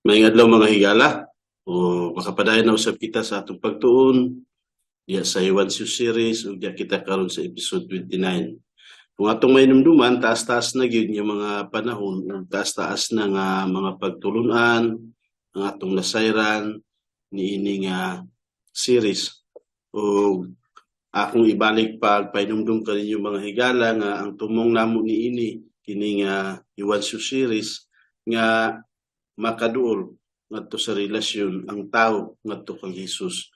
Maayong adlaw mga higala, o makapadayon na usab kita sa atong pagtuon diya sa Iwansu series ug diya kita karon sa episode 29. Kung atong mainumduman, taas-taas na gyud nga mga panahon ug taas-taas na nga mga pagtulunan ang atong nasayran niini nga series. Ug akong ibalik painumdum kaninyo mga higala nga ang tumong namo niini kini nga Iwansu series nga makaduol ngadto sa relasyon ang tao ngadto kang Hesus.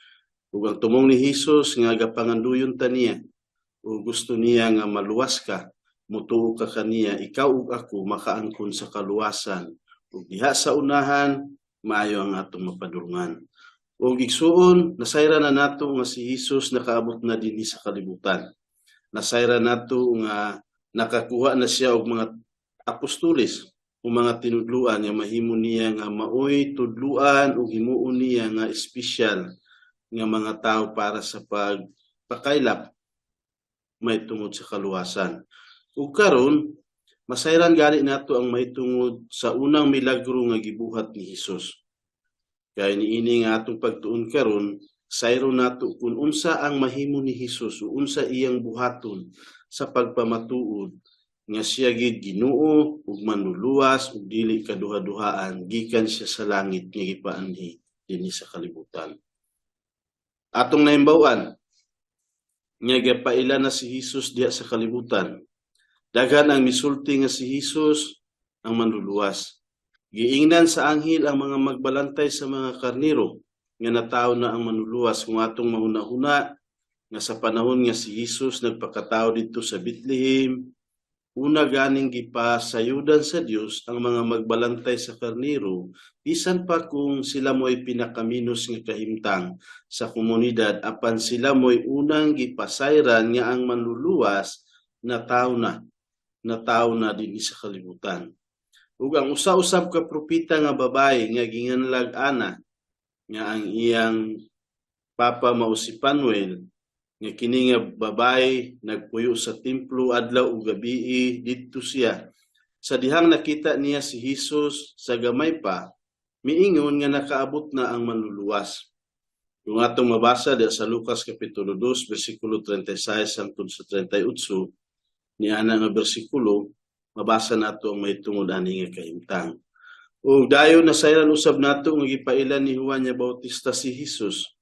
Ug ang tumong ni Hesus nga gapanganduyon ta niya o gusto niya nga maluwas ka, mutuo ka kaniya, ikaw ug ako makaangkon sa kaluwasan. Ug diha sa unahan, maayo ang atong mapadulungan. Ug igsuon, nasayra na nato nga si Hesus nakaabot na dinhi sa kalibutan. Nasayra nato nga nakakuha na siya og mga apostoles o mga tinudluan nga mahimo niya nga maoy tudluan o himuon niya nga espesyal nga mga tao para sa pagpakaylap may tungod sa kaluwasan. Ug karon masayran gani nato ang may tungod sa unang milagro nga gibuhat ni Hesus. Kay niini nga atong pagtuon karon, sayro nato kung unsa ang mahimo ni Hesus o unsa iyang buhaton sa pagpamatuod nga siya gid Ginoo ug manluluwas ug dili kaduha-duhaan gikan siya sa langit nga gipaanhi dinhi sa kalibutan. Atong nahimbawan nga gipaila na si Hesus diha sa kalibutan. Daghan ang misulti nga si Hesus ang manluluwas. Giingnan sa anghel ang mga magbalantay sa mga karniro nga natawo na ang manluluwas kung atong mahuna-huna nga sa panahon nga si Hesus nagpakatao dito sa Bethlehem. Una ganing gipasayudan sa Dios ang mga magbalantay sa karniro, bisan pa kung sila mo'y pinakaminos nga kahimtang sa komunidad, apan sila mo'y unang gipasayran nga ang manluluwas na tao na dinhi sa kalibutan. Ug ang usa-usab ka propeta nga babae nga ginganlag Ana nga ang iyang papa mao si Panuel, nga kini nga babae nagpuyo sa templo adlaw ug gabii didto siya. Sa dihang nakita niya si Hesus sa gamay pa, miingon nga nakaabot na ang manluluwas. Kung atong mabasa diha sa Lucas kapitulo 2 bersikulo 36 hangtod sa 38 ni ana nga bersikulo, mabasa nato ang may tungod ani nga kahimtang. Ug dayon nasayran usab nato nga gipailan ni Juan nga Bautista si Hesus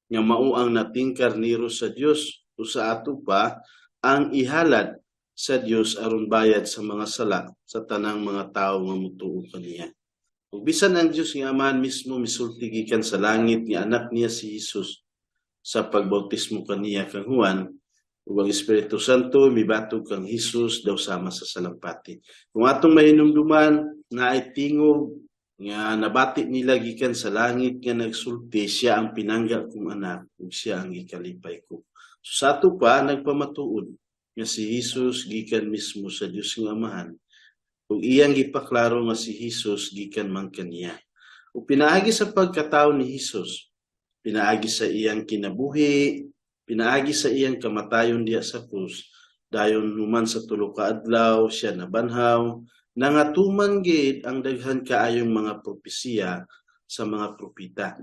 nga mao ang nating karniro sa Dios o sa ato pa ang ihalad sa Dios aron bayad sa mga sala sa tanang mga tawo nga motuo kaniya. Ug bisan ang Dios nga Amahan mismo misulti gikan sa langit nga anak niya si Hesus sa pagbautismo kaniya kang Juan, ug ang Espiritu Santo mibatog kang Hesus daw sama sa salampati. Kung atong mahinumduman na ay tingog nga nabati nila gikan sa langit nga nagsulti, siya ang pinangga kong anak ug siya ang gikalipay ko. So sa ato pa nagpamatuod nga si Hesus gikan mismo sa Dios nga Amahan ug iyang gipaklaro nga si Hesus gikan man kaniya. Ug pinaagi sa pagkatao ni Hesus, pinaagi sa iyang kinabuhi, pinaagi sa iyang kamatayon diha sa krus, dayon human sa tulo ka adlaw siya nabanhaw. Nangatuman gid ang daghan kaayong mga propesiya sa mga propeta.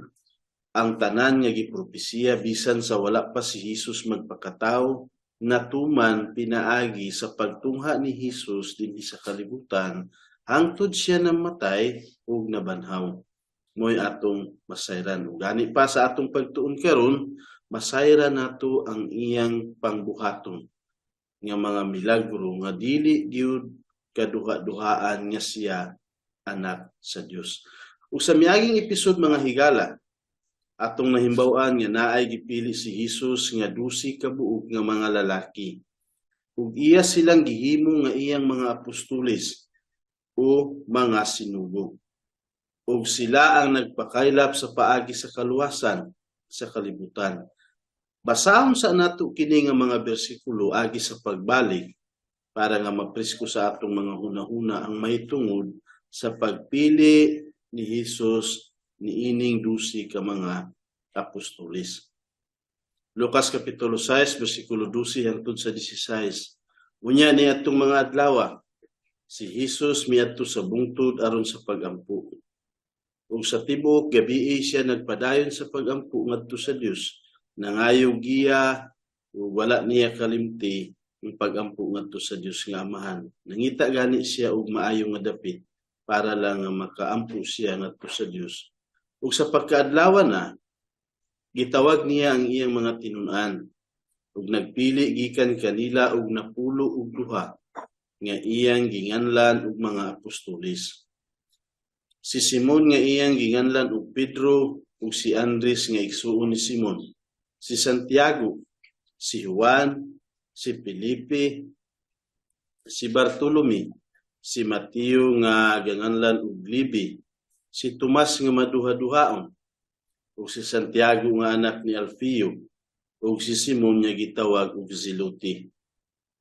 Ang tanan nga gipropesiya bisan sa wala pa si Hesus magpakatao, natuman pinaagi sa pagtungha ni Hesus dinhi sa kalibutan hangtod siya namatay ug nabanhaw. Moy atong masayran. Ug gani pa sa atong pagtuon karon, masayran nato ang iyang pangbuhaton nga mga milagro nga dili gyud kaduha-duhaan nga siya anak sa Dios. Ug sa miaging episode mga higala, atong nahimbaw-an nga naay gipili si Hesus nga 12 ka buok nga mga lalaki. Ug iya silang gihimo nga iyang mga apostoles o mga sinugo. Ug sila ang nagpakaylap sa paagi sa kaluwasan sa kalibutan. Basahon sa nato kini nga mga bersikulo agi sa pagbalik para nga mapresko sa atong mga hunahuna ang may tungod sa pagpili ni Hesus ni ining 12 ka mga apostoles. Lucas kapitulo 6 bersikulo 12 hangtod sa 16. Unya ni atong mga adlaw si Hesus miadto sa bungtod aron sa pagampo. ug sa tibuok gabii siya nagpadayon sa pagampo ngadto sa Dios, nangayong giya ug wala niya kalimti ang pagampo ngadto sa Dios nga Amahan. Nangita gani siya og maayong nga dapit para lang nga makaampo siya ngadto sa Dios. Ug sa pagkaadlaw na gitawag niya ang iyang mga tinun-an ug nagpili gikan kanila og napulo og duha nga iyang ginganlan og mga apostoles. Si Simon nga iyang ginganlan og Pedro ug si Andres nga igsuon ni Simon, si Santiago, si Juan, si Felipe, si Bartolome, si Mateo nga ginganlan og Levi, si Tomas nga maduha-duhaon, ug si Santiago nga anak ni Alfeo, ug si Simon nga gitawag og Zelote,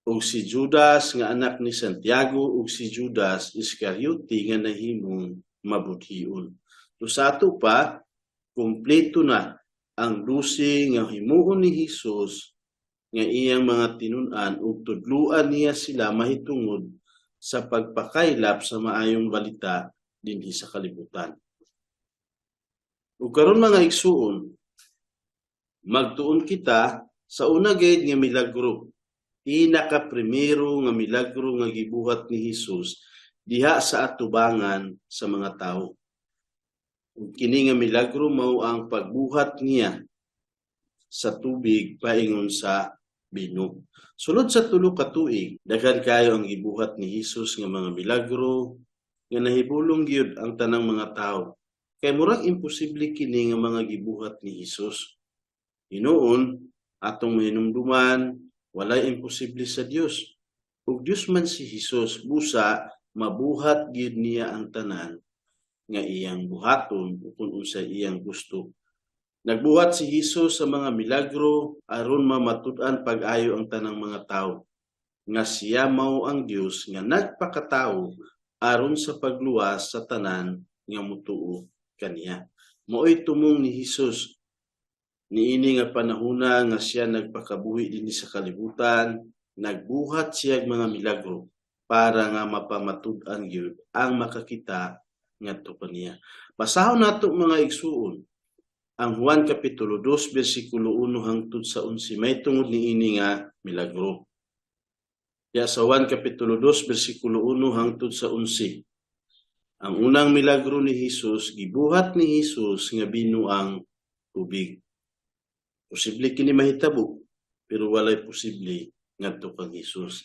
ug si Judas nga anak ni Santiago, ug si Judas Iscariote nga nahimong mabudhion. So sa ato pa, kumpleto na ang 12 nga himuon ni Hesus nga iyang mga tinun-an ug tudluan niya sila mahitungod sa pagpakaylap sa maayong balita dinhi sa kalibutan. Ug karon mga igsuon, magtuon kita sa una gayud nga milagro, pinaka-primero nga milagro nga gibuhat ni Hesus diha sa atubangan sa mga tao. Ug kini nga milagro mao ang pagbuhat niya sa tubig paingon sa bino. Sulod sa tulo ka tuig, daghan kayo ang gibuhat ni Hesus nga mga milagro nga nahibulong gyud ang tanang mga tao. Kay murag imposible kini nga mga gibuhat ni Hesus. Hinuon atong mahinumduman, walay imposible sa Dios. Ug Dios man si Hesus, busa mabuhat gyud niya ang tanan nga iyang buhaton kung unsa iyang gusto. Nagbuhat si Hesus sa mga milagro aron mamatud-an pag-ayo ang tanang mga tao nga siya mao ang Dios nga nagpakatao aron sa pagluwas sa tanan nga mutuo kaniya. Mao'y tumong ni Hesus niini nga panahona nga siya nagpakabuhi dinhi sa kalibutan, nagbuhat siya mga milagro para nga mapamatud-an gyud ang makakita ngadto kaniya. Basahon nato mga igsuon ang Juan kapitulo 2 bersikulo 1 hangtod sa 11 may tungod niini nga milagro. Ya sa Juan kapitulo 2 bersikulo 1 hangtod sa 11. Ang unang milagro ni Hesus, gibuhat ni Hesus nga binuang tubig. Posible kini mahitabo pero walay posible ngadto kang Hesus.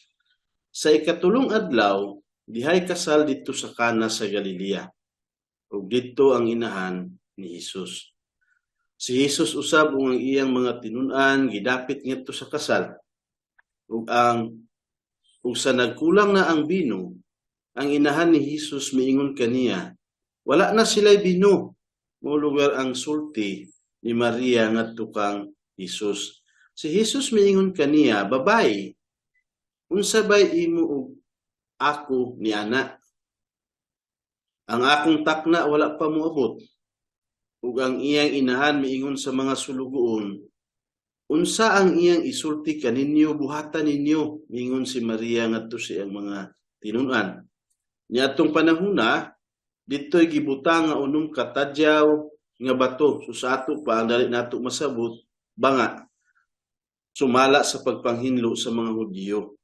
Sa ikatulong adlaw, dihay kasal dito sa Kana sa Galilea. Ug dito ang inahan ni Hesus. Si Hesus usab ug ang iyang mga tinun-an gidapit ngadto sa kasal. Ug sa nagkulang na ang bino, ang inahan ni Hesus miingon kaniya, wala na sila'y bino. Mao lugar ang sulti ni Maria ngadto kang Hesus. Si Hesus miingon kaniya, babae, unsa bay imo og ako ni ana? Ang akong takna wala pa moabot. Ug ang iyang inahan miingon sa mga sulugoon, unsa ang iyang isulti kaninyo buhatan ninyo? Miingon si Maria ngadto sa iyang mga tinun-an. Niadtong panahona, dito'y gibutang nga unong katadyaw nga bato. So sa ato pa, ang dali nato masabot, banga, sumala sa pagpanghinlo sa mga Hudyo.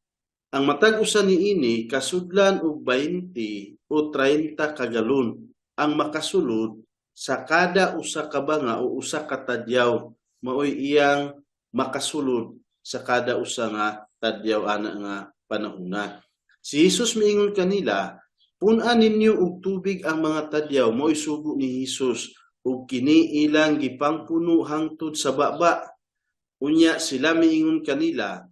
Ang matag usa niini kasudlan og 20 o 30 ka galon ang makasulod sa kada usa ka banga o usa ka tadyaw, maoy iyang makasulod sa kada usa nga tadyaw ana nga panahona. Si Hesus miingon kanila, pun-an ninyo og tubig ang mga tadyaw. Maoy sugo ni Hesus ug kini ilang gipangpuno hangtod sa baba. Unya sila miingon kanila,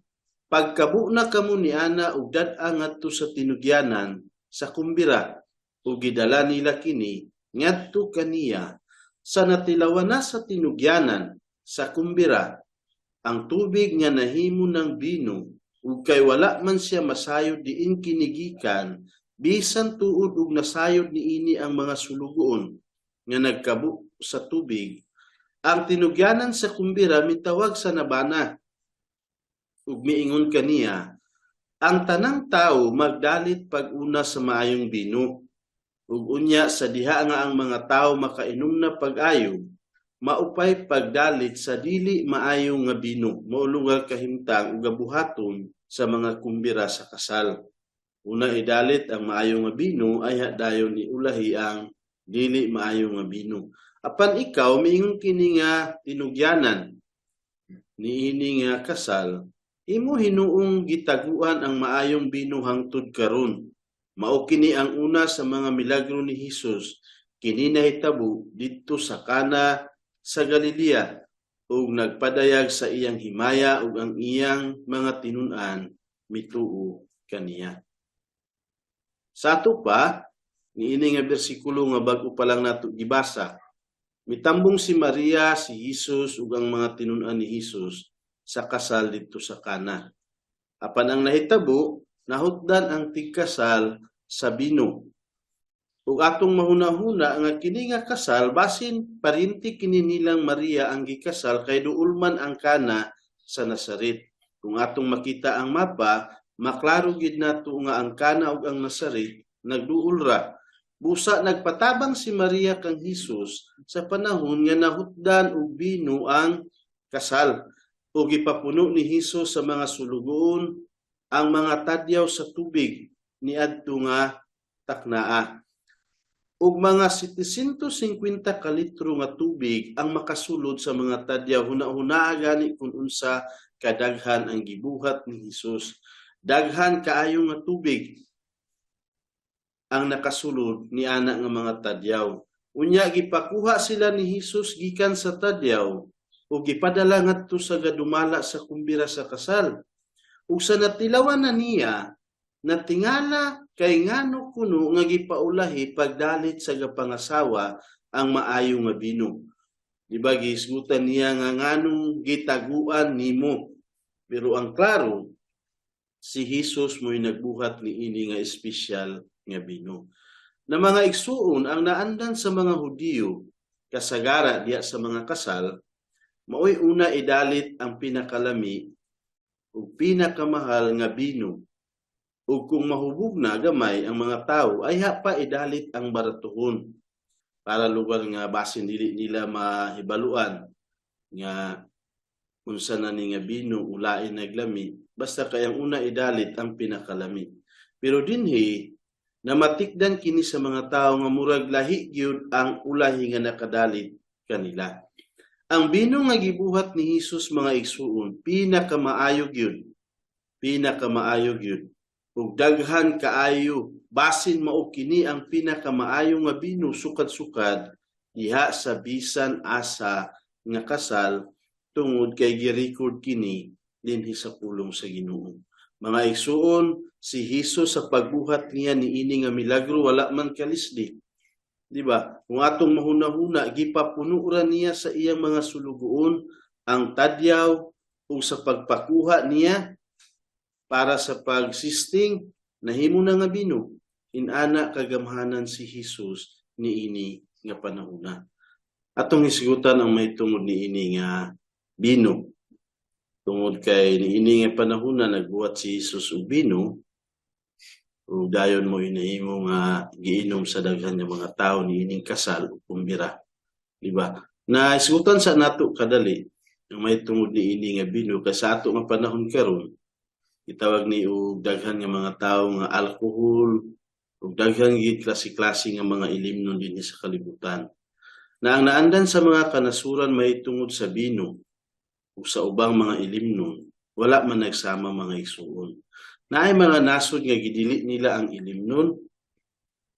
pagkabu na kamo ni ana ug dad-a ngadto sa tinugyanan sa kumbira ug gidala nila kini ngadto kaniya sa natilawan na sa tinugyanan sa kumbira ang tubig nga nahimo ng bino ug kay wala man siya masayod diin kinigikan bisan tuod ug nasayod niini ang mga sulugoon nga nagkabu sa tubig. Ang tinugyanan sa kumbira mitawag sa nabana. Ug miingon kaniya, ang tanang tao magdalit pag-una sa maayong bino. Ug unya sa diha nga ang mga tawo makainom na pag-ayo, maupay pagdalit sa dili maayo nga bino, mao lugar kahimtang ug gabuhaton sa mga kumbira sa kasal. Una idalit ang maayo nga bino ay dayon iulahi ang dili maayo nga bino. Apan ikaw miingon kini nga tinugyanan niini nga kasal, imo hinuong gitaguan ang maayong bino hangtod karon. Mao kini ang una sa mga milagro ni Hesus kini nahitabo didto sa Kana sa Galilea ug nagpadayag sa iyang himaya ug ang iyang mga tinun-an mituo kaniya. Sa ato pa niini nga bersikulo nga bag-o pa lang nato gibasa, mitambong si Maria, si Hesus ug ang mga tinun-an ni Hesus sa kasal didto sa Kana. Apan ang nahitabo, nahutdan ang tigkasal sa bino. Ug atong mahuna-huna nga kini nga kasal basin parinti kini nilang Maria ang gikasal kay duol man ang Kana sa Nazaret. Kung atong makita ang mapa, maklaro gid nato nga ang Kana ug ang Nazaret nagduol ra. Busa nagpatabang si Maria kang Hesus sa panahon nga nahutdan og bino ang kasal. Ug ipapuno ni Hesus sa mga sulugoon ang mga tadyaw sa tubig niadto nga taknaa. Ug mga 750 ka litro nga tubig ang makasulod sa mga tadyaw, huna-hunaa gani kung unsa kadaghan ang gibuhat ni Hesus. Daghan kaayo nga tubig ang nakasulod ni ana nga mga tadyaw. Unya gipakuha sila ni Hesus gikan sa tadyaw ug gipadala ngadto sa gadumala sa kumbira sa kasal. Ug sa natilawan na niya, natingala kay ngano kuno nga gipaulahi pagdalit sa gapangasawa ang maayo nga bino. Diba gihisgutan niya nga nganong gitaguan nimo. Pero ang klaro, si Hesus mo'y nagbuhat ni ini nga espesyal nga bino. Na mga igsuon ang naandan sa mga Hudiyo kasagara diya sa mga kasal, maoy una idalit ang pinakalami ug pinakamahal nga bino. Ug kung mahubog na gamay ang mga tawo ay pa idalit ang baratuhon para lugar nga basin dili nila mahibaluan nga unsa na ni nga bino ulain naglami, basta kay ang una idalit ang pinakalami. Pero dinhi namatikdan kini sa mga tawo nga murag lahi gyud ang ulahi nga nakadalit kanila. Ang bino nga gibuhat ni Hesus mga igsuon pinakamaayo gyud. Pinakamaayo gyud. Ug daghan kaayo basin mao kini ang pinakamaayo nga bino sukad-sukad diha sa bisan asa nga kasal tungod kay gi-record kini dinhi sa pulong sa Ginoo. Mga igsuon, si Hesus sa pagbuhat niya niini nga milagro wala man kalisdi. Di ba? Kung atong mahuna-huna, gipapuno ra niya sa iyang mga sulugoon ang tadyaw ug sa pagpakuha niya para sa pagsisting nahimo na nga bino. Inana kagamhanan si Hesus niini nga panahuna. Atong hisgutan ang may tungod niini nga bino. Tungod kay niini nga panahuna nagbuhat si Hesus og bino, ug dayon mo inahimo nga giinom sa daghan nga mga tawo niining kasal ug kumbira. Di ba? Na isgutan sa nato kadali ang may tungod niini nga bino kay sa ato nga panahon karon itawag ni og daghan nga mga tawo nga alcohol ug daghan gid klase-klase nga mga ilimnon dinhi sa kalibutan. Na ang naandan sa mga kanasuran may tungod sa bino ug sa ubang mga ilimnon wala man nagsama mga igsuon. Naay mga nasod nga gidili nila ang ilimnon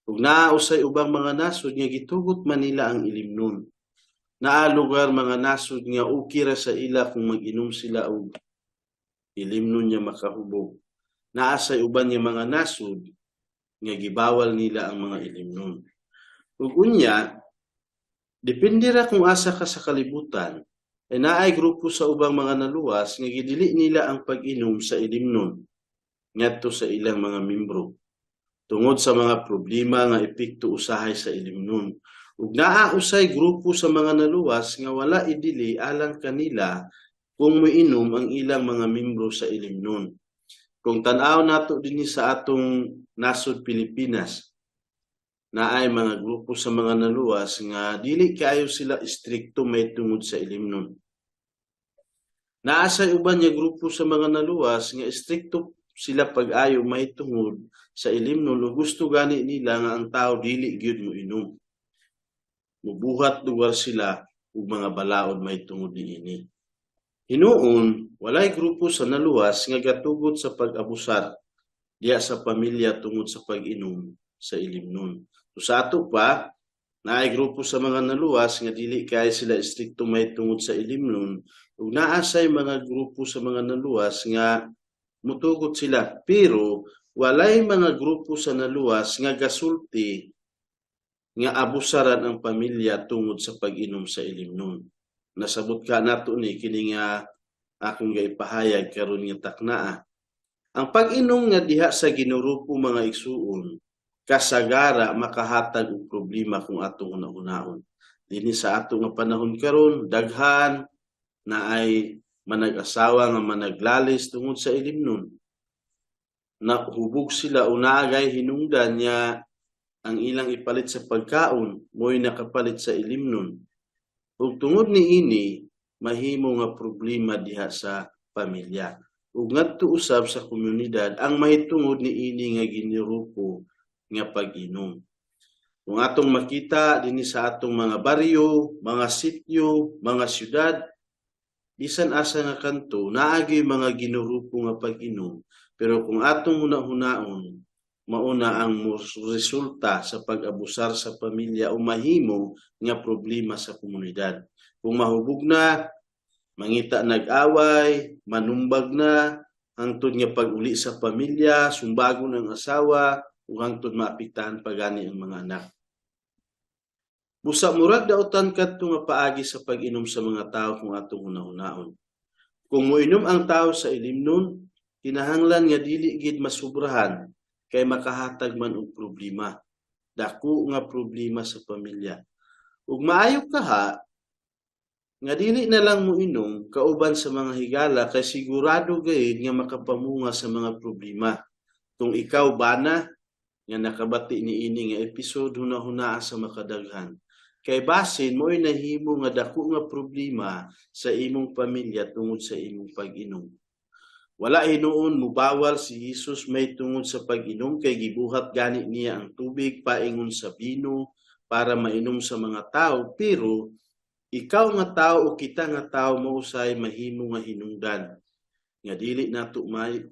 ug naa usay ubang mga nasod nga gitugot man nila ang ilimnon. Naa lugar mga nasod nga okay ra sa ila kung mag-inom sila og ilimnon niya makahubog. Naa say uban nga mga nasod nga gibawal nila ang mga ilimnon. Ug unya depende ra kung asa ka sa kalibutan. Ay naay grupo sa ubang mga naluwas nga gidili nila ang pag-inom sa ilimnon ngadto sa ilang mga membro tungod sa mga problema nga epekto usahay sa ilimnon. Ug naa usay grupo sa mga naluwas nga wala idili alang kanila kung moinom ang ilang mga membro sa ilimnon. Kung tan-aw nato dinhi sa atong nasod Pilipinas, na ay mga grupo sa mga naluwas nga dili kaayo sila istrikto may tungod sa ilimnon. Naasay uban nga grupo sa mga naluwas nga istrikto sila pag-ayo may tungod sa ilimnon o gusto gani nila nga ang tao dili gyud mo inom. Mubuhat lugar sila ug mga balaod may tungod niini. Hinuon, walay grupo sa naluwas nga gatugod sa pag-abusar diya sa pamilya tungod sa pag-inom sa ilimnon. So sa ato pa, naay grupo sa mga naluwas nga dili kay sila istrikto may tungod sa ilimnon ug naasay mga grupo sa mga naluwas nga mutugot sila pero walay mga grupo sa naluwas nga gasulti nga abusaran ang pamilya tungod sa pag-inom sa ilimnon. Nasabot ka nato ni kini nga akong gaipahayag karon nga taknaa. Ang pag-inom nga diha sa ginurupo mga igsuon kasagara makahatag og problema kung atong una-unaon. Dinhi sa ato nga panahon karon daghan na ay manag-asawa nga managlalis tungod sa ilimnon. Nahubog sila o naagay hinungdan niya ang ilang ipalit sa pagkaon mo'y nakapalit sa ilimnon. Ug tungod niini mahimo nga problema diha sa pamilya. Ug ngadto usab sa komunidad ang mahitungod niini nga ginirupo nga pag-inom. Kung atong makita dinhi sa atong mga baryo, mga sityo, mga syudad, bisan asa nga kanto naagi mga ginurupo nga pag-inom. Pero kung atong hunahunaon, mauna ang resulta sa pag-abusar sa pamilya o mahimo nga problema sa komunidad. Kung mahubog na, mangita nag-away, manumbag na, hangtod nga pag-uli sa pamilya, sumbagon ang asawa, o hangtod maapektahan pagani ang mga anak. Busa murag dautan kadto nga paagi sa pag-inom sa mga tao kung atong hunahunaon. Kung moinom ang tao sa ilimnon, kinahanglan nga dili gid masubrahan kay makahatag man og problema. Dako nga problema sa pamilya. Ug maayo kaha nga dili na lang mo inom kauban sa mga higala kay sigurado gayud nga makapamunga sa mga problema. Kung ikaw bana nga nakabati niini nga episode hunahuna sa makadaghan. Kay basin mo'y nahimo nga dako nga problema sa imong pamilya tungod sa imong pag-inom. Wala hinuon mubawal si Jesus may tungod sa pag-inom kay gibuhat gani niya ang tubig paingon sa bino para mainom sa mga tao pero ikaw nga tao o kita nga tao mausay mahimo nga hinungdan nga dili nato may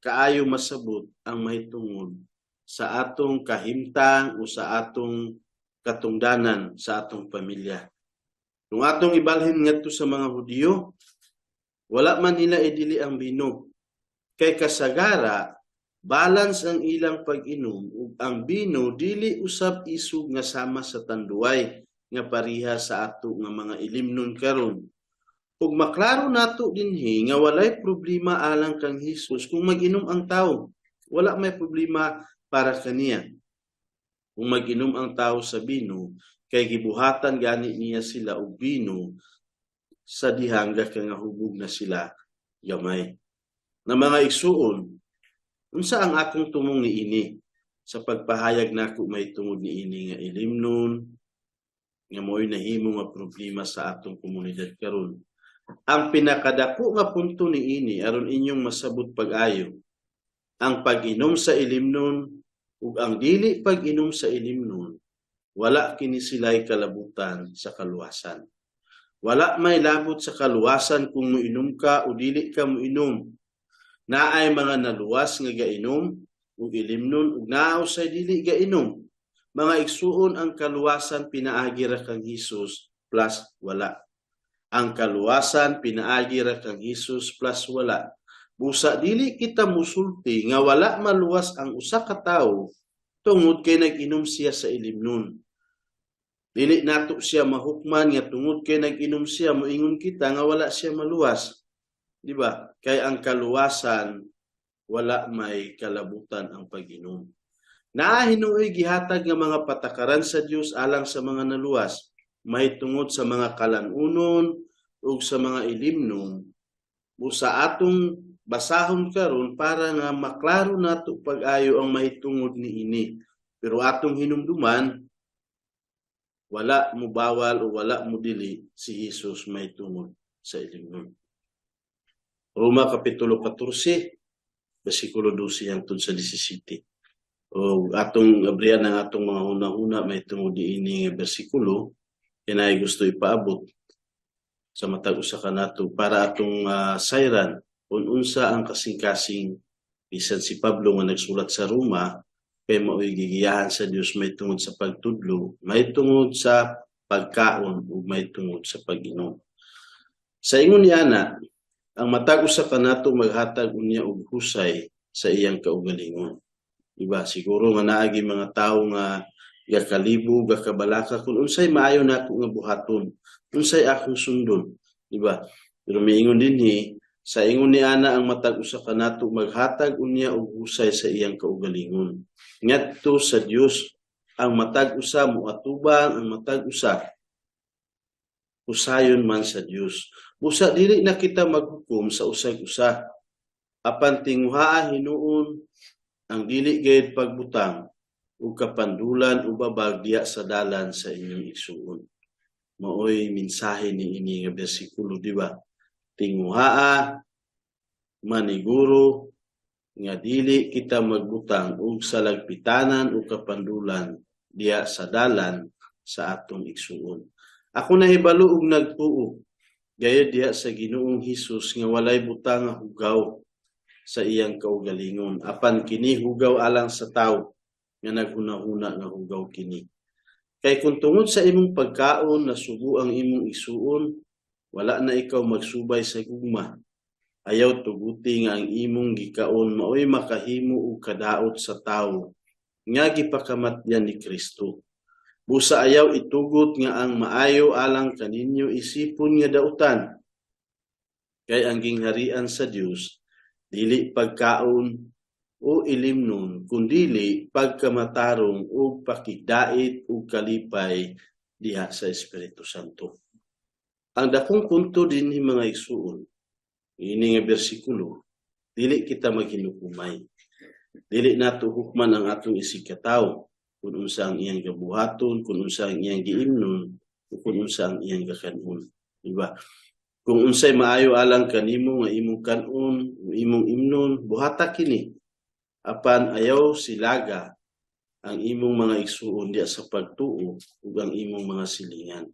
kaayo masabot ang mahitungod sa atong kahimtang o sa atong katungdanan sa atong pamilya. Kung atong ibalhin ngadto sa mga Hudiyo, wala man nila idili ang bino. Kay kasagara, balance ang ilang pag-inom ug ang bino dili usab isug nga sama sa tanduay nga pariha sa ato nga mga ilimnon karon. Ug maklaro nato dinhi nga walay problema alang kang Hesus kung mag-inom ang tao. Wala may problema para kaniya. Kung mag-inom ang tao sa bino, kay gibuhatan gani niya sila og bino sa dihangga kay nga hubog na sila gamay. Na mga igsuon, unsa ang akong tumong niini sa pagpahayag nako may tungod niini nga ilimnon nga mo'y nahimo nga problema sa atong komunidad karon. Ang pinakadako nga punto niini aron inyong masabot pag-ayo, ang pag-inom sa ilimnon ug ang dili pag-inom sa ilimnon, wala kini sila'y kalabutan sa kaluwasan. Wala may labot sa kaluwasan kung muinom ka o dili ka muinom. Naay mga naluwas nga gainom ug ilimnon ug naaw sa dili gainom. Mga igsuon ang kaluwasan pinaagi ra kang Hesus plus wala. Ang kaluwasan pinaagi ra kang Hesus plus wala. Busa dili kita musulti nga wala maluwas ang usa ka tawo tungod kay nag-inom siya sa ilimnon. Dili nato siya mahukman nga tungod kay nag-inom siya moingon kita nga wala siya maluwas. Di ba? Kay ang kaluwasan wala may kalabutan ang pag-inom. Naahinuoy gihatag nga mga patakaran sa Dios alang sa mga naluwas, may tungod sa mga kalanunon ug sa mga ilimnon. Busa atong basahon karon para nga maklaro nato pag-ayo ang mahitungod niini. Pero atong hinumduman, wala mo bawal o wala mo dili si Jesus may tungod sa ilimnon. Roma Kapitulo 14, versikulo 12 hangtod sa 17. O atong abrihan ng atong mga hunahuna may tungod diini nga bersikulo, kinay gusto ipaabot sa matag usa kanato para atong sayran unsa ang kasing-kasing bisan si Pablo nga nagsulat sa Roma kay mao'y gigiyahan sa Dios may tungod sa pagtudlo, may tungod sa pagkaon ug may tungod sa pag-inom. Sa ingon ni ana, ang matag usa kanato maghatag unya og husay sa iyang kaugalingon. Diba? Siguro nga naagi mga tao nga gakalibo, gakabalaka kung unsay maayo nako nga buhaton, unsay akong sundon, diba? Pero miingon dinhi sa ingon ni ana ang matag usa kanato maghatag unya og husay sa iyang kaugalingon. Ngadto sa Dios ang matag usa moatubang, ang matag usa usayon man sa Dios. Busa dili na kita maghukom sa usay-usa. Apan tinguhaa hinuon ang dili gayud pagbutang ug kapandulan o babag diya sa dalan sa inyong igsuon. Maoy mensahe ni ini nga bersikulo, di ba? Tinguhaa, maniguro, nga dili kita magbutang ug salagpitanan o kapandulan diya sa dalan sa atong igsuon. Ako nahibalo og nagtuo gayud diya sa Ginoong Hesus nga walay butang nga hugaw sa iyang kaugalingon. Apan kini hugaw alang sa tao nga naghunahuna nga hugaw kini. Kay kung tungod sa imong pagkaon nasugo ang imong isuon, wala na ikaw magsubay sa gugma. Ayaw tuguti nga ang imong gikaon maoy makahimo og kadaot sa tao nga gipakamatyan ni Kristo. Busa ayaw itugot nga ang maayo alang kaninyo isipon nga dautan. Kay ang gingharian sa Dios dili pagkaon o ilimnon, kundili pagkamatarong o pakigdait o kalipay diha sa Espiritu Santo. Ang dakong punto din ni mga igsuon, ini nga bersikulo, dili kita maghinukumay. Dili nato hukman ang atong isigkataw, kung unsa ang iyang gabuhaton, kung unsa ang iyang giimnon, o kung unsa ang iyang gakanon. Diba? Kung unsay maayo alang kanimo nga imong kanon o imong imnon, buhata kini. Apan ayaw silaga ang imong mga igsuon diya sa pagtuo ug ang imong mga silingan.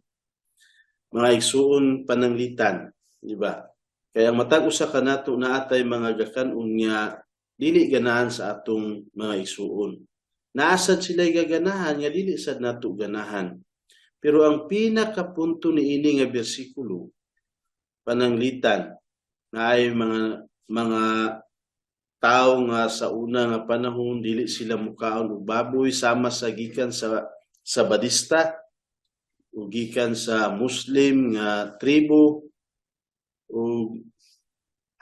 Mga igsuon pananglitan, di ba? Kaya matag usa kanato naatay mga gakanon nga dili ganahan sa atong mga igsuon. Naasad sila'y gaganahan nga dili sad nato ganahan. Pero ang pinakapunto ni ini nga bersikulo pananglitan na ay mga tao nga sa una nga panahon dili sila mukaon og baboy sama sa gikan sa Badista o gikan sa Muslim nga tribo o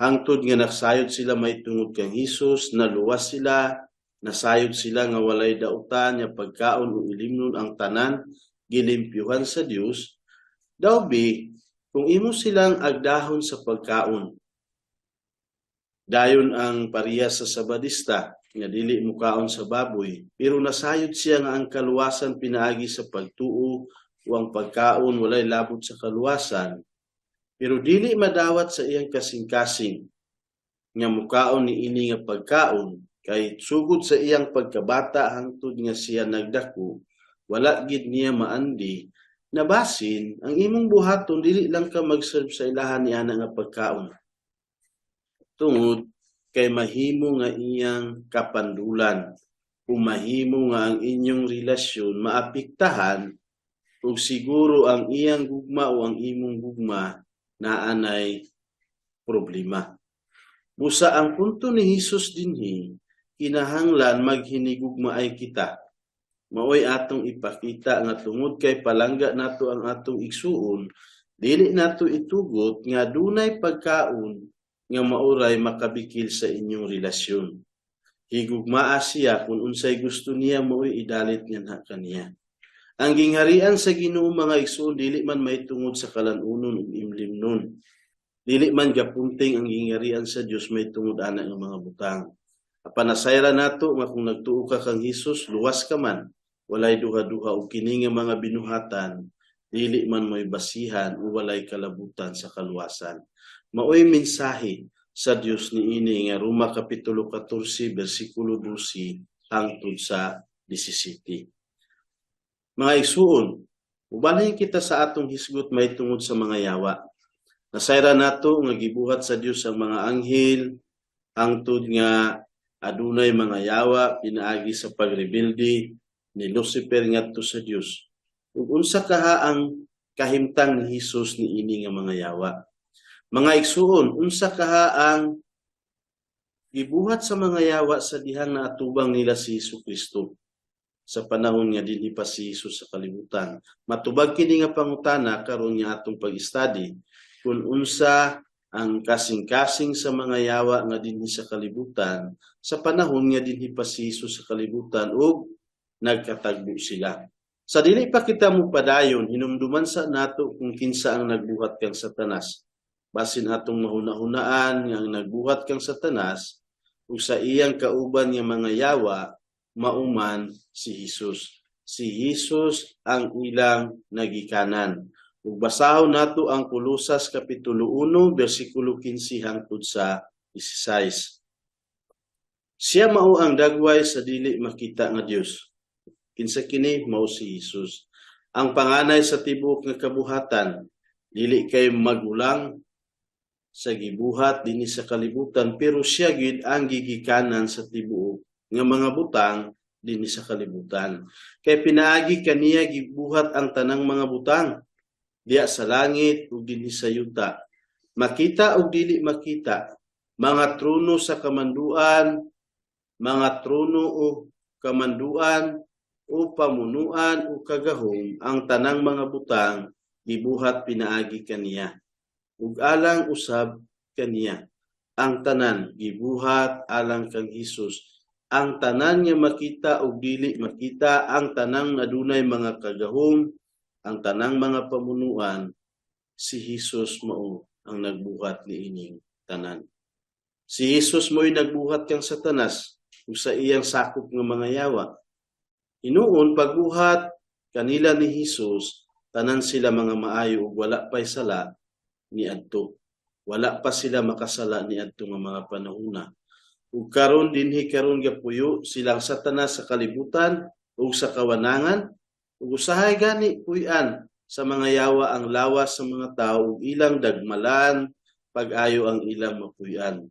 hangtod nga nagsayod sila may tungod kang Hesus, naluwas sila, nasayod sila nga walay dautan nga pagkaon o ilimnon ang tanan gilimpyuhan sa Dios. Dawbi kung imo silang agdahon sa pagkaon, dayon ang parehas sa Sabadista, nga dili mukaon sa baboy, pero nasayod siya nga ang kaluwasan pinaagi sa pagtuo o ang pagkaon walay labot sa kaluwasan, pero dili madawat sa iyang kasing-kasing, nga mukaon ni ini nga pagkaon, kay sugod sa iyang pagkabata hangtod nga siya nagdako, wala gid niya maandi, nabasin, ang imong buhaton, dili lang ka mag-serve sa ilahan niya nga pagkaon. Tungod kay mahimo nga iyang kapandulan, o mahimo nga ang inyong relasyon maapektahan, o siguro ang iyang gugma o ang imong gugma na anay problema. Busa ang punto ni Hesus dinhi, kinahanglan maghinigugma ay kita. Maoy atong ipakita nga tungod kay palangga nato ang atong igsuon, dili nato itugot nga dunay pagkaon nga mauray makabikil sa inyong relasyon. Higugmaa siya kung unsay gusto niya maoy idalit niya kaniya. Ang gingharian sa Ginoo mga igsuon dili man mahitungod sa kalanunon ug imlimnon. Dili man gapunting ang gingharian sa Dios mahitungod ana nga mga butang. Apan nasayra nato nga kung nagtuo ka kang Hesus, luwas ka man, walay duha-duha o kini nga mga binuhatan, dili man mo'y basihan o walay kalabutan sa kaluwasan. Maoy mensahe sa Dios ni ini nga Roma Kapitulo 14, versikulo 12 hangtod sa 17. Mga igsuon, ubalhin kita sa atong hisgot may tungod sa mga yawa. Nasayra nato nga gibuhat sa Dios ang mga anghel hangtod nga adunay mga yawa pinaagi sa pagrebelde ni Lucifer ngadto sa Dios. Ug unsa kaha ang kahimtang ni Hesus ni ini nga mga yawa? Mga igsuon, unsa kaha ang gibuhat sa mga yawa sa dihang naatubang nila si Jesucristo sa panahon nga dinhi pa si Hesus sa kalibutan? Matubag kini nga pangutana karon nga atong pag-study kung unsa ang kasing-kasing sa mga yawa nga dinhi sa kalibutan sa panahon nga dinhi pa si Hesus sa kalibutan ug nagkatagbo sila. Sa dili pa kita mo padayon, hinumduman sa nato kung kinsa ang nagbuhat kang Satanas. Basin atong mahuna-hunaan nga ang nagbuhat kang Satanas ug sa iyang kauban nga mga yawa mauman si Hesus. Si Hesus ang ilang nagikanan. Ug basahon nato ang Kolosas Kapitulo 1, versikulo 15 hangtod sa 16. Siya mao ang dagway sa dili makita nga Dios. Kinsa kini? Mao si Hesus. Ang panganay sa tibuok nga kabuhatan, dili kay magulang sa gibuhat dinhi sa kalibutan, pero siya gid ang gigikanan sa tibuok nga mga butang dinhi sa kalibutan. Kay pinaagi kaniya gibuhat ang tanang mga butang diya sa langit ug dinhi sa yuta, makita ug dili makita, mga trono sa kamanduan, mga trono o kamanduan o pamunuan o kagahom, ang tanang mga butang gibuhat pinaagi kaniya. Ug alang usab kaniya, ang tanan gibuhat alang kang Hesus. Ang tanan nga makita ug dili makita, ang tanang adunay mga kagahom, ang tanang mga pamunuan, si Hesus mao ang nagbuhat ni ining tanan. Si Hesus mo'y nagbuhat kang Satanas ug sa iyang sakop nga mga yawa. Hinuon pagbuhat kanila ni Hesus, tanan sila mga maayo ug wala pay sala niadto. Wala pa sila makasala niadto nga mga panahona. Ug karon dinhi karon gapuyo silang Satanas sa kalibutan ug sa kawanangan. Ug usahay gani puy-an sa mga yawa ang lawas sa mga tao ug ilang dagmalan pag-ayo ang ilang mapuy-an.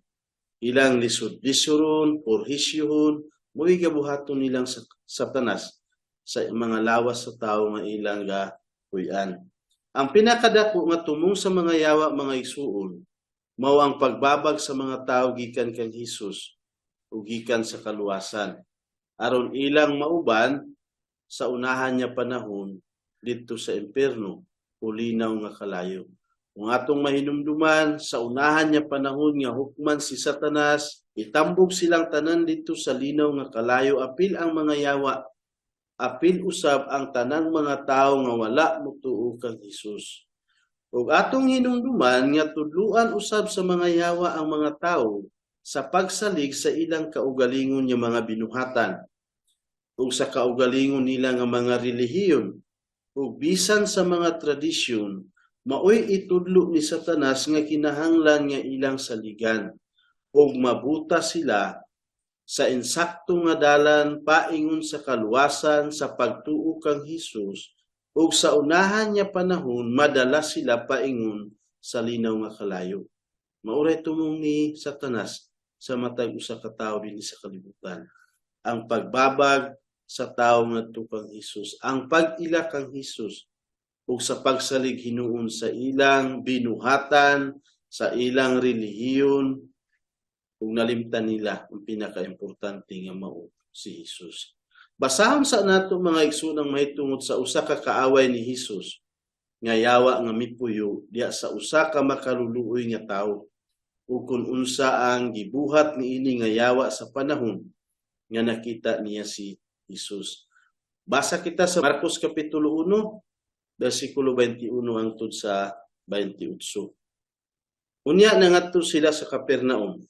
Ilang lisod-lisoron, porhisyohon, mo'y gabuhaton nilang Satanas sa mga lawas sa tao nga ilang puy-an. Ang pinakadako nga tumong sa mga yawa mga igsuon, mao ang pagbabag sa mga tao gikan kang Hesus ug gikan sa kaluwasan, aron ilang mauban sa unahan niya panahon dito sa impierno o linaw nga kalayo. Kung atong mahinumduman sa unahan niya panahon nga hukman si Satanas, itambog silang tanan dito sa linaw nga kalayo, apil ang mga yawa, apil usab ang tanang mga tao nga wala motuo kang Hesus. Ug atong hinumduman nga tudluan usab sa mga yawa ang mga tao sa pagsalig sa ilang kaugalingon nga mga binuhatan ug sa kaugalingon nila nga mga relihiyon ug bisan sa mga tradisyon, maoy itudlo ni Satanas nga kinahanglan nga ilang saligan ug mabuta sila sa insakto nga dalan paingon sa kaluwasan sa pagtuo kang Hesus ug sa unahan niya panahon madala sila paingon sa linaw nga kalayo. Mauray tumong ni Satanas sa matag usa ka tawo dinhi sa kalibutan. Ang pagbabag sa tao nga tukang Hesus, ang pag-ila kang Hesus ug sa pagsalig hinuon sa ilang binuhatan, sa ilang relihiyon ug nalimtan nila ang pinaka-importante nga mao si Hesus. Basahon sa nato mga igsoonang mahitungod sa usa ka kaaway ni Hesus nga yawa nga mipuyo diya sa usa ka makaluluoy nga tawo ug kun unsa ang gibuhat niini nga yawa sa panahon nga nakita niya si Hesus. Basa kita sa Marcos Kapitulo 1, versikulo 21 hangtod sa 28. Unya nangadto sila sa Capernaum.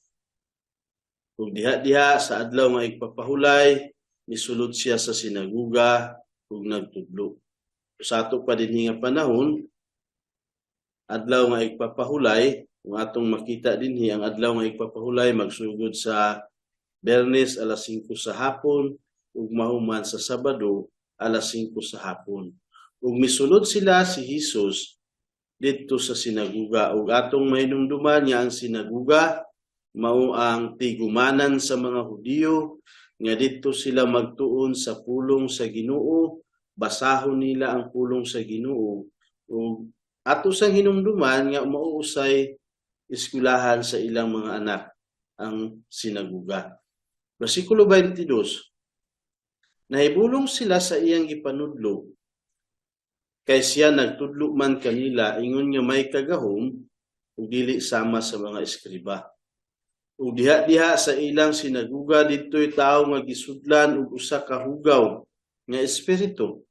Ug diha-diha sa adlaw nga igpapahulay, misulod siya sa sinaguga ug nagtudlo. Sa ato pa dinhi nga panahon, adlaw nga igpapahulay, kung atong makita dinhi ang adlaw nga igpapahulay magsugod sa Biyernes alas 5 sa hapon ug mahuman sa Sabado alas 5 sa hapon. Ug misulod sila si Hesus didto sa sinaguga ug atong mahinumduman nga ang sinaguga mao ang tigumanan sa mga Hudiyo nga didto sila magtuon sa pulong sa Ginoo, basahon nila ang pulong sa Ginoo ug ato sang hinumduman nga mauusay eskwelahan sa ilang mga anak ang sinaguga. Versikulo 22, nahibulong sila sa iyang ipanudlo, kay siya nagtudlo man kanila, ingon nga may kagahom, ug dili sama sa mga eskriba. Ug diha-diha sa ilang sinaguga, dito'y tao nga gisudlan ug usa ka hugaw nga espiritu.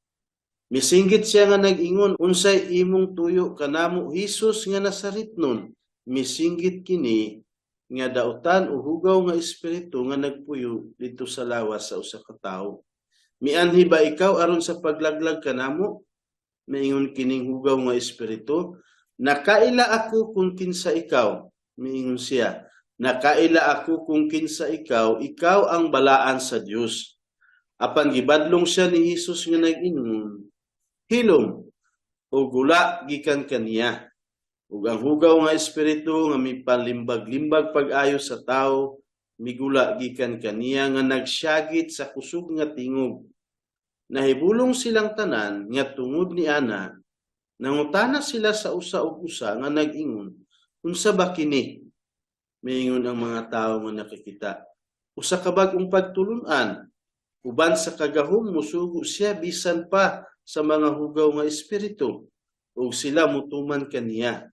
Misinggit siya nga nag-ingon, unsay imong tuyo kanamo, Hesus nga Nazaretnon. Misinggit kini nga dautan o hugaw nga espiritu nga nagpuyo dito sa lawas sa usa ka tawo. Mianhi ba ikaw aron sa paglaglag kanamo? Miingon kining hugaw nga espiritu, nakaila ako kung kinsa ikaw. Miingon siya, nakaila ako kung kinsa ikaw, ikaw ang balaan sa Dios. Apan gibadlong siya ni Hesus nga nag-ingon, hilom o gula gikan kaniya. Ug ang hugaw nga espiritu nga mipalimbag-limbag pag-ayo sa tao, migula gikan kaniya nga nagsyagit sa kusog nga tingog. Nahibulong silang tanan nga tungod ni ana, nangutana sila sa usa ug usa nga nag-ingon, unsa ba kini? Miingon ang mga tawo nga nakikita, usa ka bag-ong pagtulun-an, uban sa kagahom musugo siya bisan pa sa mga hugaw nga espiritu, ug sila mutuman kaniya.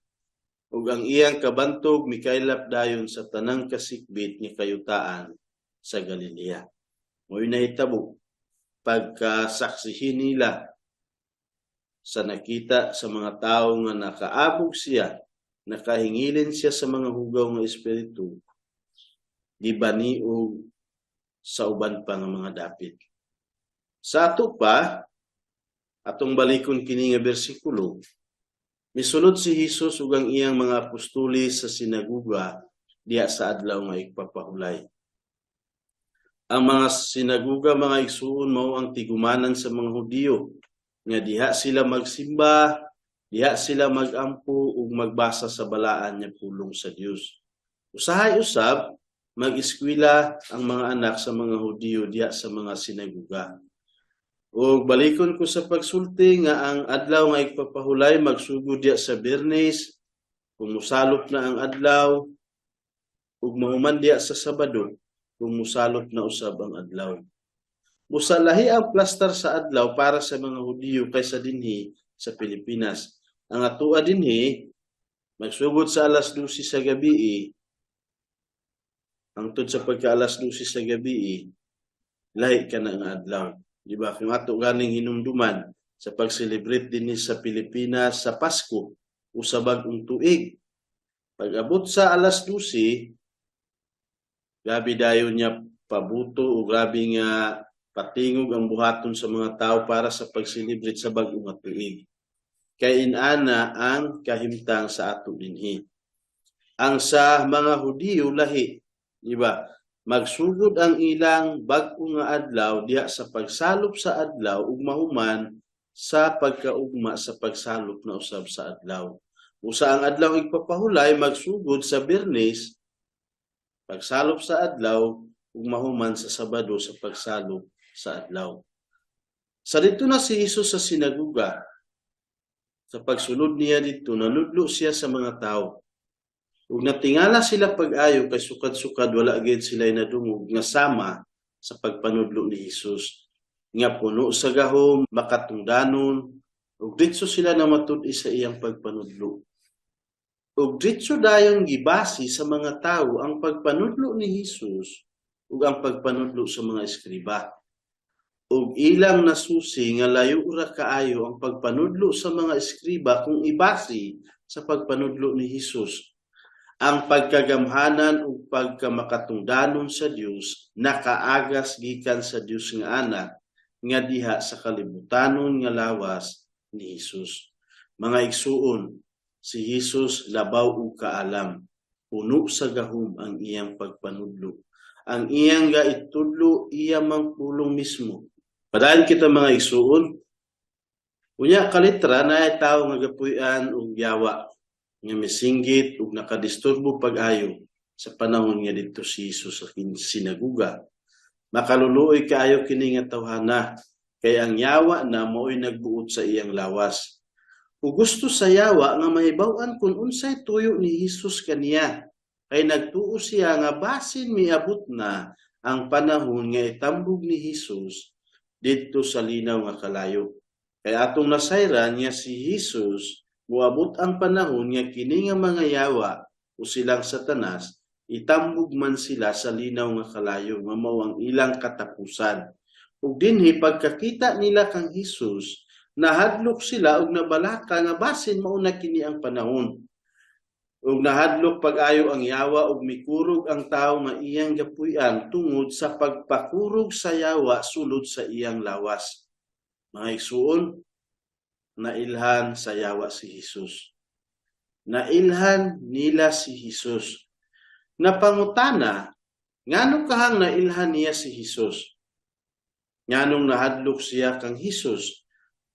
Ug ang iyang kabantog mikaylap dayon sa tanang kasikbit ni kayutaan sa Galilea. Mo'y nahitabo pagkasaksihin nila sa nakita sa mga tao nga nakaabog siya, nakahingilin siya sa mga hugaw nga espiritu, gibaniog sa uban pa nga mga dapit. Sa ato pa, atong balikon kini nga bersikulo, misulod si Hesus ug ang iyang mga apostoli sa sinaguga diha sa adlaw nga igpapahulay. Ang mga sinaguga, mga igsuon, mao ang tigumanan sa mga Hudiyo nga diha sila magsimba, diha sila magampo ug magbasa sa balaan nga pulong sa Dios. Usahay usab mag-eskwela ang mga anak sa mga Hudiyo diha sa mga sinaguga. O balikon ko sa pagsulti nga ang adlaw nga igpapahulay magsugod diya sa Biyernes, kung musalop na ang adlaw, ug mahuman diya sa Sabado, kung musalop na usab ang adlaw. Musalahi ang plastar sa adlaw para sa mga Hudiyo kaysa dinhi sa Pilipinas. Ang atua dinhi magsugod sa alas 12 sa gabi, ang sa pagka alas 12 sa gabi, lahi ka na nga adlaw. Di ba? Kung ato ganing hinumduman sa pag-celebrate din sa Pilipinas sa Pasko o sa bagong tuig. Pag-abot sa alas 12, grabe dayon niya pabuto o grabe nga patingog ang buhaton sa mga tao para sa pag-celebrate sa bagong tuig. Kay inana ang kahimtang sa ato dinhi. Ang sa mga Hudiyo lahi, di ba? Magsugod ang ilang bag-o nga adlaw diha sa pagsalop sa adlaw ug mahuman sa pagkaugma sa pagsalop na usab sa adlaw. Usa ang adlaw igpapahulay magsugod sa Biyernes, pagsalop sa adlaw ug mahuman sa Sabado sa pagsalop sa adlaw. Sa dito na si Hesus sa sinaguga, sa pagsulod niya dito, nanudlo siya sa mga tao. Ug natingala sila pag-ayo kay sukad-sukad wala gid sila nadungog nga sama sa pagpanudlo ni Hesus. Nga puno sa gahom, makatungdanon, ug ditso sila namatud-i sa iyang pagpanudlo. Ug ditso dayon gibasi sa mga tawo ang pagpanudlo ni Hesus ug ang pagpanudlo sa mga eskriba. Ug ilang nasusi nga layo ra kaayo ang pagpanudlo sa mga eskriba kung ibasi sa pagpanudlo ni Hesus. ang pagkagamhanan ug pagkamakatungdanon sa Dios nakaagas gikan sa Dios nga anak nga diha sa kalibutanon nga lawas ni Hesus. Mga igsuon, si Hesus labaw ug kaalam, puno sa gahom ang iyang pagpanudlo. Ang iyang gaitudlo iya mang pulong mismo. Padayon kita mga igsuon, unya kalitra na ay tao nga gapuy-an ug yawa nga misinggit ug nakadisturbo pag-ayo sa panahon nga didto si Hesus sa sinaguga. Makaluluoy kaayo kini nga tawhana kay ang yawa na mao'y nagbuot sa iyang lawas. Ug gusto sa yawa nga mahibaw-an kung unsay tuyo ni Hesus kaniya, kay nagtuo siya nga basin miabot na ang panahon nga itambog ni Hesus didto sa linaw nga kalayo. Kay atong nasayran nga si Hesus muabot ang panahon nga kini nga mga yawa o silang Satanas itambog man sila sa linaw nga kalayo nga mao ang ilang katapusan. Ug dinhi pagkakita nila kang Hesus, nahadlok sila og nabalaka nga basin mao na kini ang panahon. Ug nahadlok pag-ayo ang yawa ug mikurog ang tawo nga iyang gapuy-an tungod sa pagpakurog sa yawa sulod sa iyang lawas. Mga igsuon, nailhan sa yawa si Hesus. Nailhan nila si Hesus. Napangutana, nganong kahang nailhan niya si Hesus? Nganong nahadlok siya kang Hesus?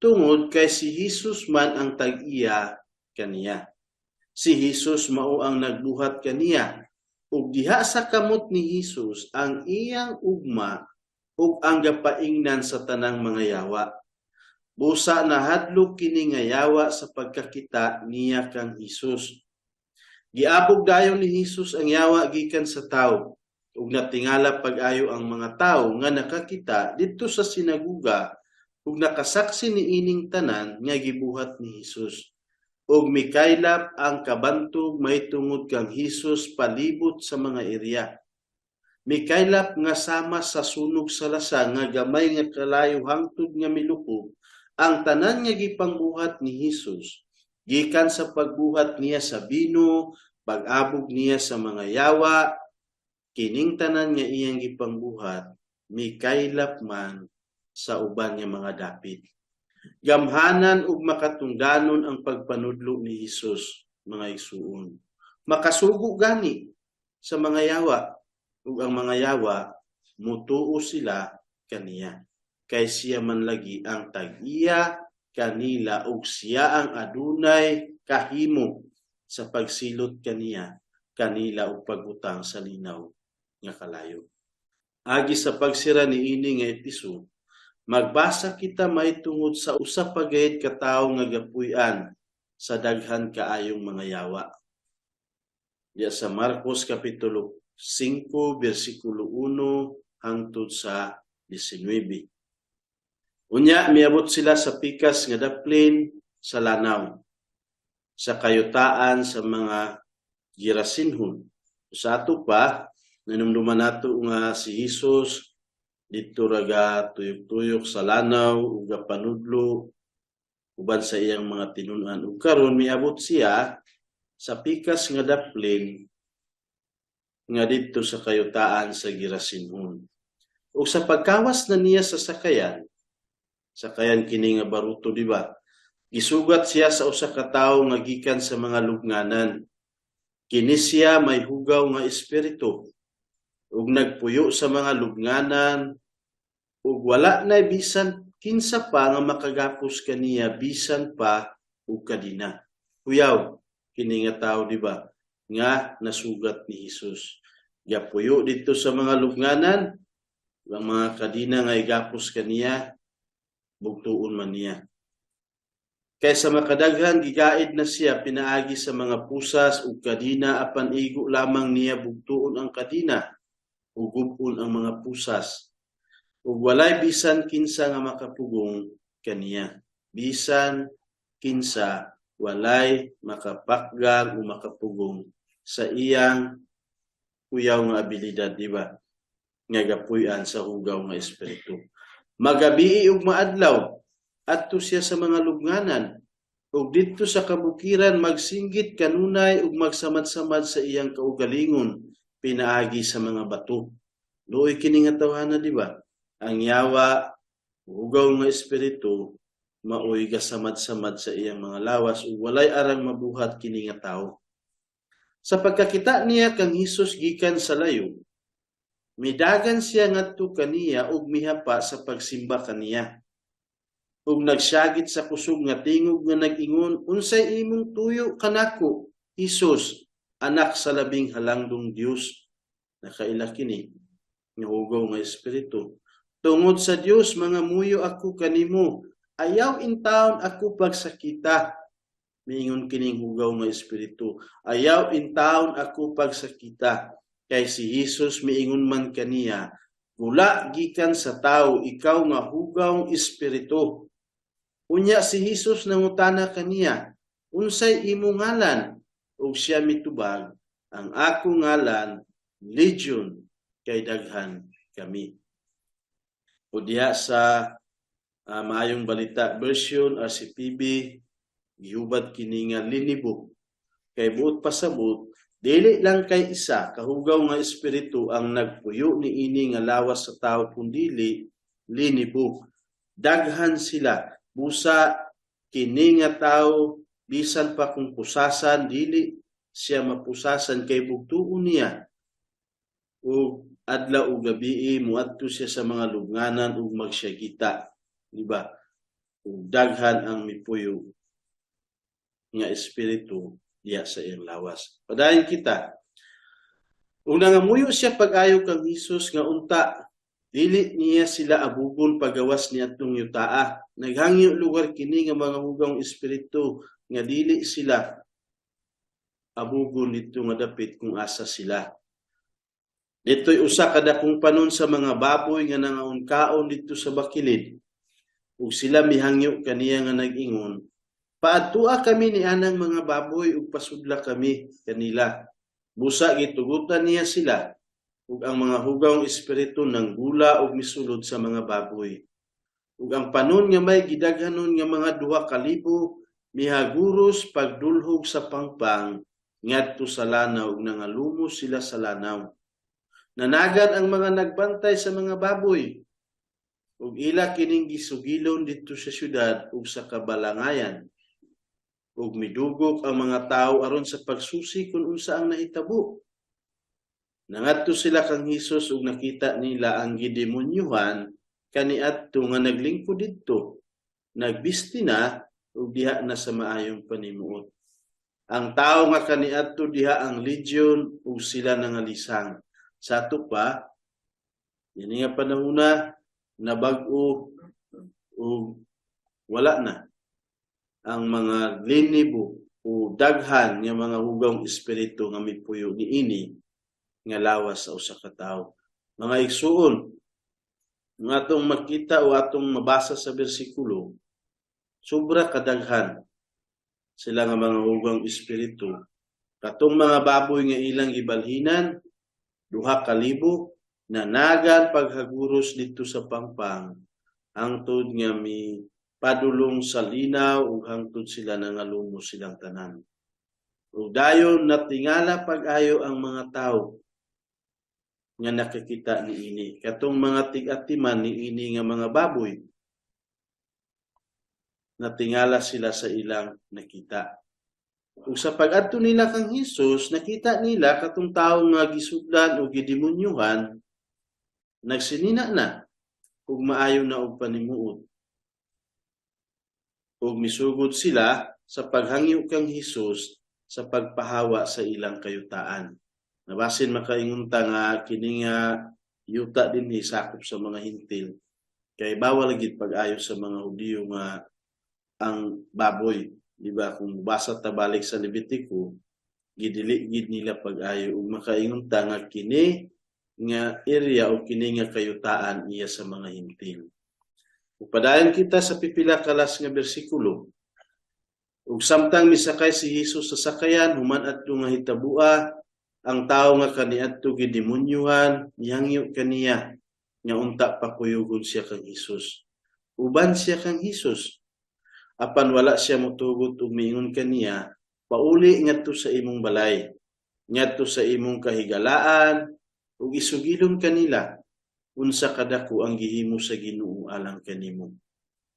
Tungod kay si Hesus man ang tag-iya kaniya. Si Hesus mao ang nagbuhat kaniya. Ug diha sa kamot ni Hesus ang iyang ugma ug ang gapaingnan sa tanang mga yawa. Busa nahadlok kini nga yawa sa pagkakita niya kang Hesus. Giabog dayon ni Hesus ang yawa gikan sa tawo ug natingala pag-ayo ang mga tawo nga nakakita didto sa sinaguga ug nakasaksi ni ining tanan nga gibuhat ni Hesus. Ug mikaylap ang kabantog may tungod kang Hesus palibot sa mga area. Mikaylap nga sama sa sunog sa lasang nga gamay nga kalayo hangtod nga milupog ang tanan nga gipangbuhat ni Hesus, gikan sa pagbuhat niya sa bino, pag-abog niya sa mga yawa, kining tanan nga iyang gipangbuhat, mikaylap man sa uban nga mga dapit. Gamhanan ug makatungdanon ang pagpanudlo ni Hesus, mga igsuon. Makasugo gani sa mga yawa, ug ang mga yawa, mutuo sila kaniya. Kay siya man lagi ang tag-iya kanila ug siya ang adunay kahimo sa pagsilot kanila ug pagutang sa linaw nga kalayo. Agi sa pagsira ni ini nga episode, magbasa kita may tungod sa usa pa gayud ka tawo nga gapuy-an sa daghan kaayong mga yawa. Diya sa Marcos kapitulo 5 bersikulo 1 hangtod sa 19. Unya, miabot sila sa pikas nga daplin sa lanaw, sa kayutaan sa mga Gerasinhon. Sa ato pa, nanumduman nato nga si Hesus dito raga tuyok-tuyok sa lanaw, uga panudlo, uban sa iyang mga tinunan. Ug karon miabot siya sa pikas nga daplin nga dito sa kayutaan sa Gerasinhon. Ug sa pagkawas na niya sa sakayan kini nga baruto, di ba? Gisugat siya sa usa ka tawo nga gikan sa mga lubnganan. Kini siya may hugaw nga espiritu ug nagpuyo sa mga lubnganan ug wala na bisan kinsa pa nga makagapos kaniya bisan pa ug kadina. Huyaw kini nga tawo, di ba? Nga nasugat ni Hesus. Gapuyo dito sa mga lubnganan, ang mga kadina nga igapos kaniya, bugtuon man niya. Kaysa makadaghan, gigaid na siya pinaagi sa mga pusas ug kadina apan igo lamang niya bugtuon ang kadina ug gub-on ang mga pusas. Ug walay bisan kinsa nga makapugong kaniya. Bisan kinsa walay makapakgang o makapugong sa iyang kuyaw nga abilidad, di ba? Nga gapuy-an sa hugaw nga espiritu. Magabii ug maadlaw adto siya sa mga lubnganan ug didto sa kabukiran magsinggit kanunay ug magsamad-samad sa iyang kaugalingon pinaagi sa mga bato. Luoy kini nga tawhana, di ba? Ang yawa, hugaw nga espiritu, maoy kasamad-samad sa iyang mga lawas ug walay arang mabuhat kini nga tawo. Sa pagkakita niya kang Hesus gikan sa layo, midagan siya ngadto kaniya ug mihapa sa pagsimba kaniya. Ug nagsagit sa kusog nga tingog nga nag-ingon, unsay imong tuyo kanako, Hesus, anak sa labing halangdong Dios. Nakaila kini nga hugaw nga espiritu. Tungod sa Dios mga muyo ako kanimo, ayaw intawon ako pagsakita. Miingon kining hugaw nga espiritu. Ayaw intawon ako pagsakita. Kay si Jesus miingon man kaniya, gula gikan sa tao, ikaw nga hugaw espiritu. Unya si Jesus nangutana kaniya, unsay imo ngalan? Ug siya mitubag, ang ako ngalan, Legion, kay daghan kami. O diha sa Maayong Balita version, RCPB, gihubad kini nga linibo. Kay buot pasabot, dili lang kay isa kahugaw nga espiritu ang nagpuyo ni ini nga lawas sa tao kundili linibo. Daghan sila, busa kini nga tao bisan pa kung pusasan dili siya mapusasan kay bugtuon niya. Ug adlaw ug gabi muadto siya sa mga lubnganan ug magsyagita, di ba? Ug daghan ang mipuyo nga espiritu diya sa iyang lawas. Padayon kita. Ug nangamuyo siya pag-ayo kang Hesus nga unta, dili niya sila abugon pagawas ni atong yutaa. Naghangyo lugar kini nga mga hugaw espiritu nga dili sila abugon dito nga dapit kung asa sila. Dito'y usa kada kung panon sa mga baboy nga nangaunkaon dito sa bakilid. Ug sila mihangyo kaniya nga nag-ingon, paadtua kami ni anang mga baboy ug pasudla kami kanila. Busa gitugutan niya sila ug ang mga hugawng espiritu nang gula ug misulod sa mga baboy. Ug ang panon nga may gidaghanon nga mga 2,000 mihaguros pagdulhog sa pangpang ngadto sa lanaw ug nangalumos sila sa lanaw. Nanagad ang mga nagbantay sa mga baboy ug ila kining gisugilon dito sa syudad ug sa kabalangayan. Ug midugok ang mga tao aron sa pagsusi kung unsa ang nahitabo. Nangadto sila kang Hesus ug nakita nila ang gidemonyuhan kaniadto nga naglingkod didto. Nagbisti na ug diha na sa maayong panimuot. Ang tao nga kaniadto diha ang legion ug sila nangalisang. Sa ato pa, yan nga panahuna, nabag-o ug wala na ang mga linibo o daghan nga mga hugawng espiritu nga mipuyo niini nga lawas sa usa ka tawo. Mga igsuon, nga atong makita o atong mabasa sa bersikulo, sobra kadaghan sila nga mga hugawng espiritu. Katong mga baboy nga ilang gibalhinan, 2,000 nanagan paghaguros dito sa pangpang, hangtod nga mi padulong sa linaw ug hangtod sila nangalumos silang tanan. Ug dayon natingala pag-ayo ang mga tao nga nakikita niini. Katong mga tig-atiman niini nga mga baboy, natingala sila sa ilang nakita. Ug sa pag-adto nila kang Hesus, nakita nila katong tawo nga gisudlan o gidemonyuhan, nagsinina na ug maayo na og panimuot. Ug misugod sila sa paghangyo kang Hesus sa pagpahawa sa ilang kayutaan. Nabasin makaingon ta nga kini nga yuta din sakop sa mga hintil. Kay bawal gid pag-ayo sa mga Hudiyo nga ang baboy. Di ba? Kung basa ta balik sa Levitico, gidili gid nila pag-ayo ug makaingon ta nga kini nga area o kini nga kayutaan iya sa mga hintil. Ug padayon kita sa pipila kalas nga bersikulo. Ug samtang misakay si Hesus sa sakayan, human adto nga hitabua, ang tawo nga kaniadto gidemonyuhan, nihangyo kaniya nga unta pakuyugon siya kang Hesus. Uban siya kang Hesus. apan wala siya motugot ug miingon kaniya, pauli ngadto sa imong balay, ngadto sa imong kahigalaan ug isugilon kanila unsa kadako ang gihimo sa Ginoo alang kanimo.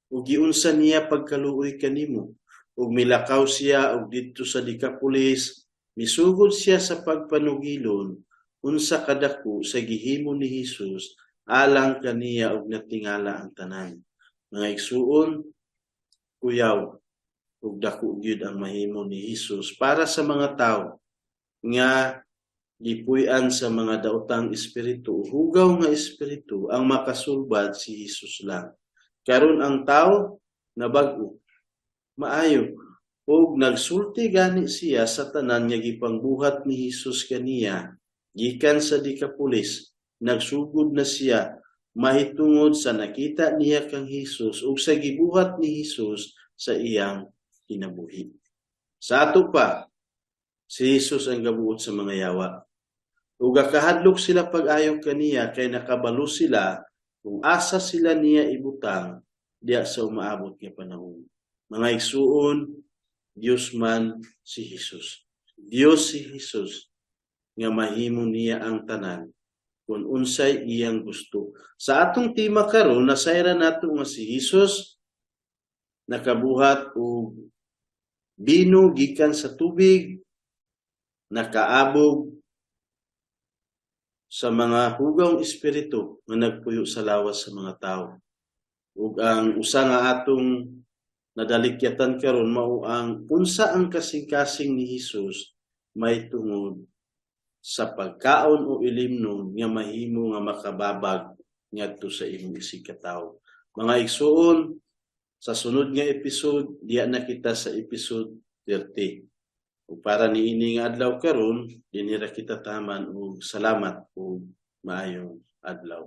Ug giunsa niya pagkaluoy kanimo, ug milakaw siya og didto sa Decapolis, misugod siya sa pagpanugilon unsa kadako sa gihimo ni Hesus alang kaniya ug natingala ang tanan. Mga igsuon, kuyaw ug dako gyud ang mahimo ni Hesus para sa mga tawo nga gipuy-an sa mga daotang espiritu, hugaw nga espiritu ang makasulbad si Hesus lang. Karon ang tawo nabag-o, maayo, ug nagsulti gani siya sa tanan nga gipangbuhat ni Hesus kaniya gikan sa Decapolis. Nagsugod na siya mahitungod sa nakita niya kang Hesus ug sa gibuhat ni Hesus sa iyang kinabuhi. Sa ato pa, si Hesus ang gabuot sa mga yawa. Ug gakahadlok sila pag-ayo kaniya kay nakabalo sila kung asa sila niya ibutang diya sa umaabot nga panahon. Mga igsuon, Dios man si Hesus. Dios si Hesus nga mahimo niya ang tanan kung unsay iyang gusto. Sa atong tema karon nasayra nato nga si Hesus nakabuhat og bino gikan sa tubig, nakaabog sa mga hugawng espiritu nga nagpuyo sa lawas sa mga tao. Ug ang usa nga atong nadalikyatan karon mao ang unsa ang kasing-kasing ni Hesus may tungod sa pagkaon o ilimnon nga mahimo nga makababag ngadto sa imong isikatawo. Mga igsuon, sa sunod nga episode diya na kita sa episode 30. O para niini nga adlaw karon dinira kita taman og salamat ug maayong adlaw.